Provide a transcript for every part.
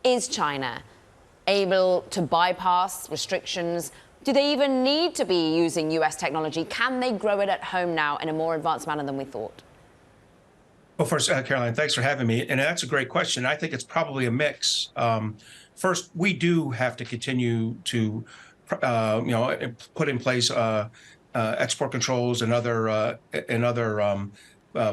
Is China able to bypass restrictions? Do they even need to be using US technology? Can they grow it at home now in a more advanced manner than we thought? Well, first, Caroline, thanks for having me. And that's a great question. I think it's probably a mix. First, we do have to continue to, put in place export controls and other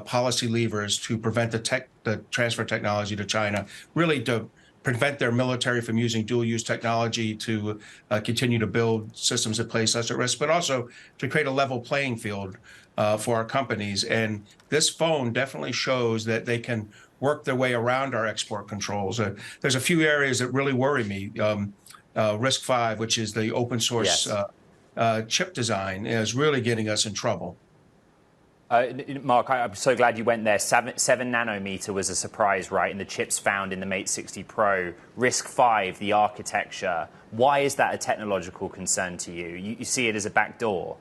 policy levers to prevent the transfer of technology to China, really to prevent their military from using dual-use technology to continue to build systems that place us at risk, but also to create a level playing field for our companies. And this phone definitely shows that they can work their way around our export controls. There's a few areas that really worry me. RISC-V, which is the open source chip design, is really getting us in trouble. Mark, I'm so glad you went there. 7 nanometer was a surprise, right? And the chips found in the Mate 60 Pro. RISC-V, the architecture. Why is that a technological concern to you? You see it as a backdoor?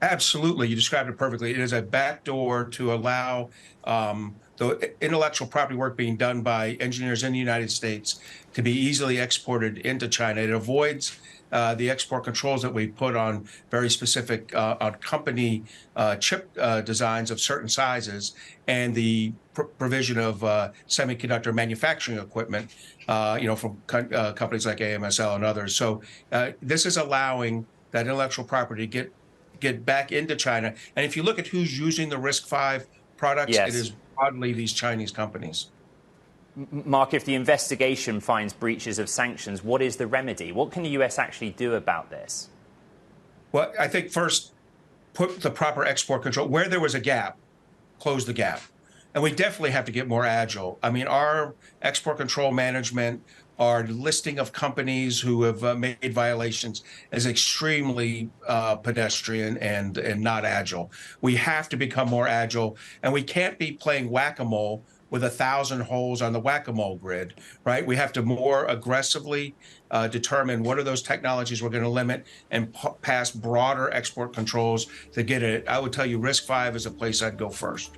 Absolutely. You described it perfectly. It is a backdoor to allow the intellectual property work being done by engineers in the United States to be easily exported into China. It avoids the export controls that we put on very specific on company chip designs of certain sizes, and the provision of semiconductor manufacturing equipment, from companies like AMSL and others. So this is allowing that intellectual property to get back into China. And if you look at who's using the RISC-V products, it is broadly these Chinese companies. Mark, if the investigation finds breaches of sanctions, what is the remedy? What can the US actually do about this? Well, I think first, put the proper export control. Where there was a gap, close the gap. And we definitely have to get more agile. I mean, our export control management, our listing of companies who have made violations is extremely pedestrian and not agile. We have to become more agile, and we can't be playing whack-a-mole with 1,000 holes on the whack-a-mole grid, right? We have to more aggressively determine what are those technologies we're going to limit and pass broader export controls to get it. I would tell you RISC-V is a place I'd go first.